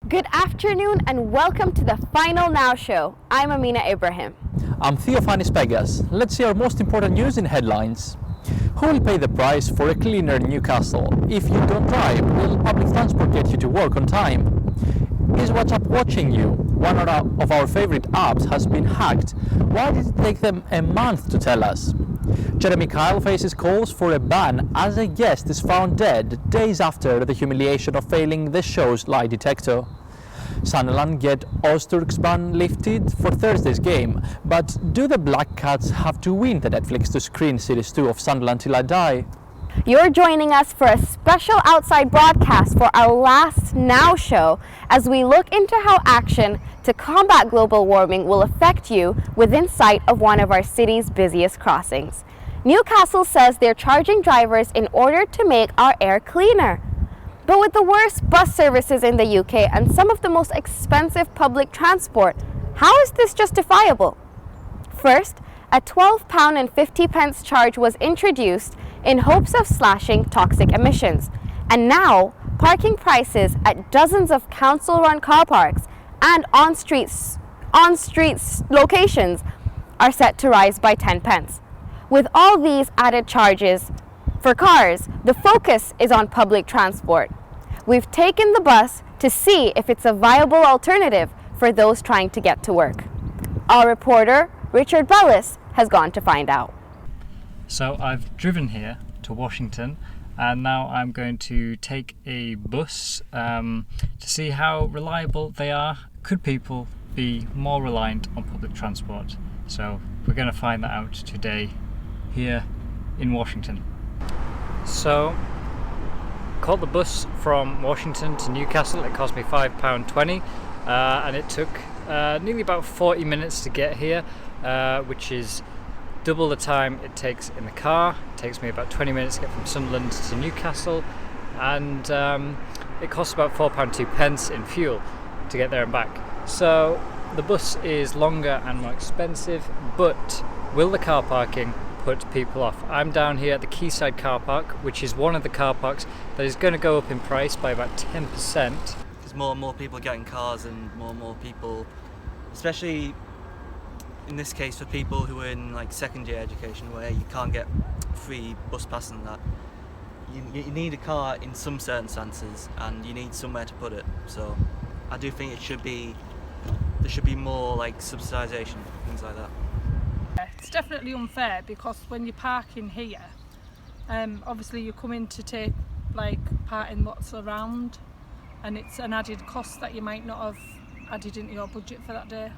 Good afternoon and welcome to the Final Now Show. I'm Amina Ibrahim. I'm Theophanis Pegas. Let's see our most important news in headlines. Who will pay the price for a cleaner Newcastle? If you don't drive, will public transport get you to work on time? Is WhatsApp watching you? One of our favorite apps has been hacked. Why did it take them a month to tell us? Jeremy Kyle faces calls for a ban as a guest is found dead days after the humiliation of failing the show's lie detector. Sunderland get Ozturk's ban lifted for Thursday's game, but do the Black Cats have to win the Netflix to screen Series 2 of Sunderland Till I Die? You're joining us for a special outside broadcast for our last Now Show as we look into how action to combat global warming will affect you within sight of one of our city's busiest crossings. Newcastle says they're charging drivers in order to make our air cleaner. But with the worst bus services in the UK and some of the most expensive public transport, how is this justifiable? First, a £12.50 charge was introduced in hopes of slashing toxic emissions. And now, parking prices at dozens of council-run car parks and on-street locations are set to rise by 10 pence. With all these added charges for cars, the focus is on public transport. We've taken the bus to see if it's a viable alternative for those trying to get to work. Our reporter, Richard Bellis, has gone to find out. So I've driven here to Washington and now I'm going to take a bus to see how reliable they are. Could people be more reliant on public transport? So we're going to find that out today here in Washington. So caught the bus from Washington to Newcastle. It cost me £5.20 and it took nearly about 40 minutes to get here, which is double the time it takes in the car. It takes me about 20 minutes to get from Sunderland to Newcastle, and it costs about £4.02 in fuel to get there and back. So the bus is longer and more expensive, but will the car parking put people off? I'm down here at the Quayside car park, which is one of the car parks that is going to go up in price by about 10%. There's more and more people getting cars, and more people, especially in this case for people who are in like second year education where you can't get free bus pass and that. You need a car in some circumstances and you need somewhere to put it. So I do think there should be more like subsidisation, things like that. It's definitely unfair because when you park in here, obviously you come in to take like part in what's around, and it's an added cost that you might not have added into your budget for that day.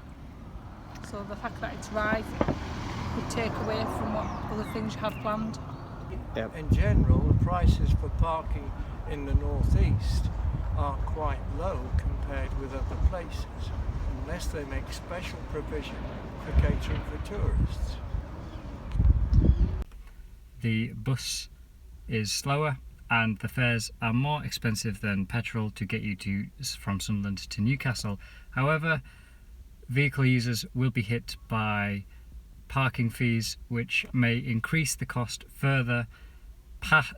So the fact that it's rising would take away from what other things you have planned. Yep. In general, the prices for parking in the northeast are quite low compared with other places, unless they make special provision for catering for tourists. The bus is slower and the fares are more expensive than petrol to get you from Sunderland to Newcastle. However, vehicle users will be hit by parking fees, which may increase the cost further,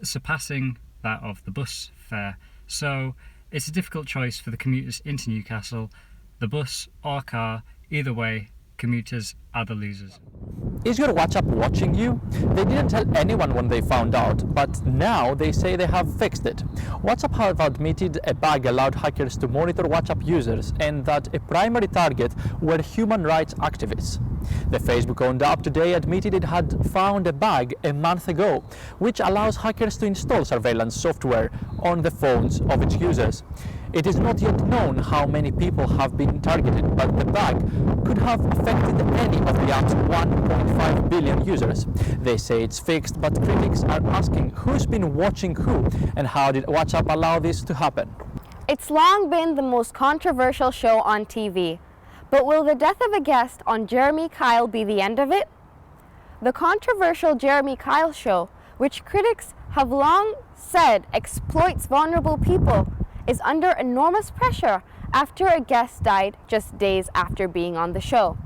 surpassing that of the bus fare. So it's a difficult choice for the commuters into Newcastle. The bus or car, either way, commuters are the losers. Is your WhatsApp watching you? They didn't tell anyone when they found out, but now they say they have fixed it. WhatsApp have admitted a bug allowed hackers to monitor WhatsApp users and that a primary target were human rights activists. The Facebook-owned app today admitted it had found a bug a month ago, which allows hackers to install surveillance software on the phones of its users. It is not yet known how many people have been targeted, but the bug could have affected any of the app's 1.5 billion users. They say it's fixed, but critics are asking who's been watching who and how did WhatsApp allow this to happen? It's long been the most controversial show on TV, but will the death of a guest on Jeremy Kyle be the end of it? The controversial Jeremy Kyle show, which critics have long said exploits vulnerable people, is under enormous pressure after a guest died just days after being on the show.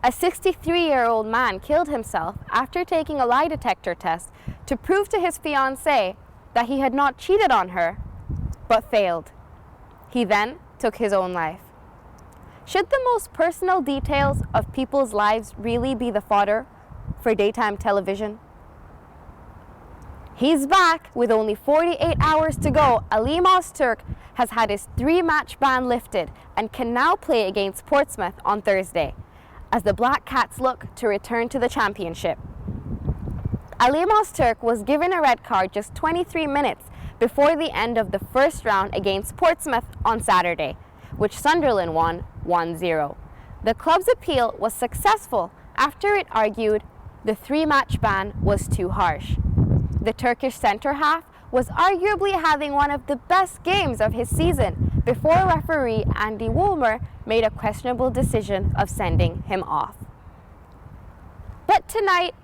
A 63-year-old man killed himself after taking a lie detector test to prove to his fiancée that he had not cheated on her, but failed. He then took his own life. Should the most personal details of people's lives really be the fodder for daytime television? He's back with only 48 hours to go. Ali Ozturk has had his 3-match ban lifted and can now play against Portsmouth on Thursday as the Black Cats look to return to the championship. Ali Ozturk was given a red card just 23 minutes before the end of the first round against Portsmouth on Saturday, which Sunderland won 1-0. The club's appeal was successful after it argued the 3-match ban was too harsh. The Turkish centre-half was arguably having one of the best games of his season before referee Andy Woolmer made a questionable decision of sending him off. But tonight,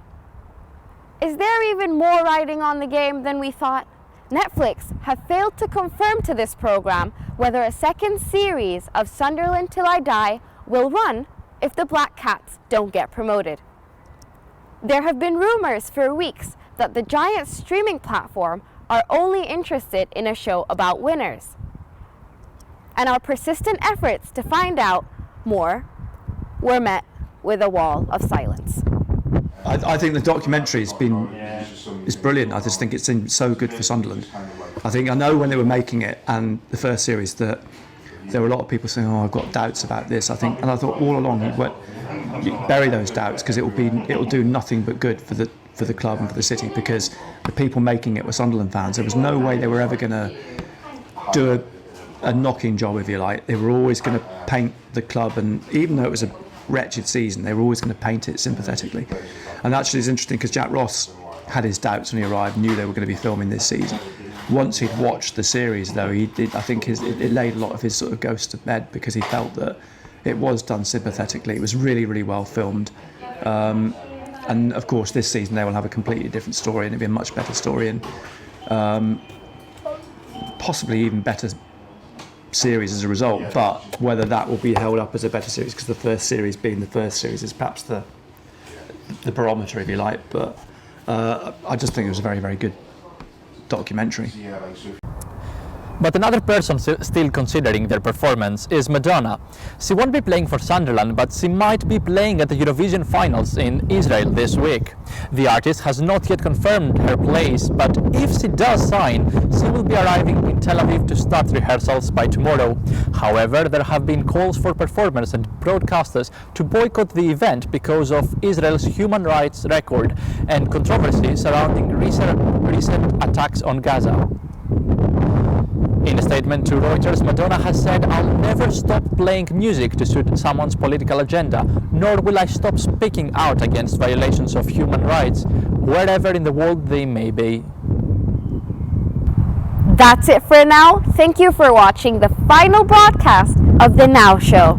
is there even more riding on the game than we thought? Netflix have failed to confirm to this program whether a second series of Sunderland Till I Die will run if the Black Cats don't get promoted. There have been rumours for weeks that the giant streaming platform are only interested in a show about winners. And our persistent efforts to find out more were met with a wall of silence. I think the documentary is brilliant. I just think it's been so good for Sunderland. I know when they were making it and the first series that there were a lot of people saying, "Oh, I've got doubts about this." I thought all along you bury those doubts because it'll do nothing but good for the club and for the city, because the people making it were Sunderland fans. There was no way they were ever going to do a knocking job, if you like. They were always going to paint the club, and even though it was a wretched season, they were always going to paint it sympathetically. And actually it's interesting because Jack Ross had his doubts when he arrived, knew they were going to be filming this season. Once he'd watched the series though, it laid a lot of his sort of ghost to bed, because he felt that it was done sympathetically. It was really, really well filmed. And of course this season they will have a completely different story, and it'll be a much better story, and possibly even better series as a result. But whether that will be held up as a better series, because the first series being the first series is perhaps the barometer, if you like. But I just think it was a very, very good documentary. But another person still considering their performance is Madonna. She won't be playing for Sunderland, but she might be playing at the Eurovision finals in Israel this week. The artist has not yet confirmed her place, but if she does sign, she will be arriving in Tel Aviv to start rehearsals by tomorrow. However, there have been calls for performers and broadcasters to boycott the event because of Israel's human rights record and controversy surrounding recent attacks on Gaza. In a statement to Reuters, Madonna has said, "I'll never stop playing music to suit someone's political agenda, nor will I stop speaking out against violations of human rights, wherever in the world they may be." That's it for now. Thank you for watching the final broadcast of The Now Show.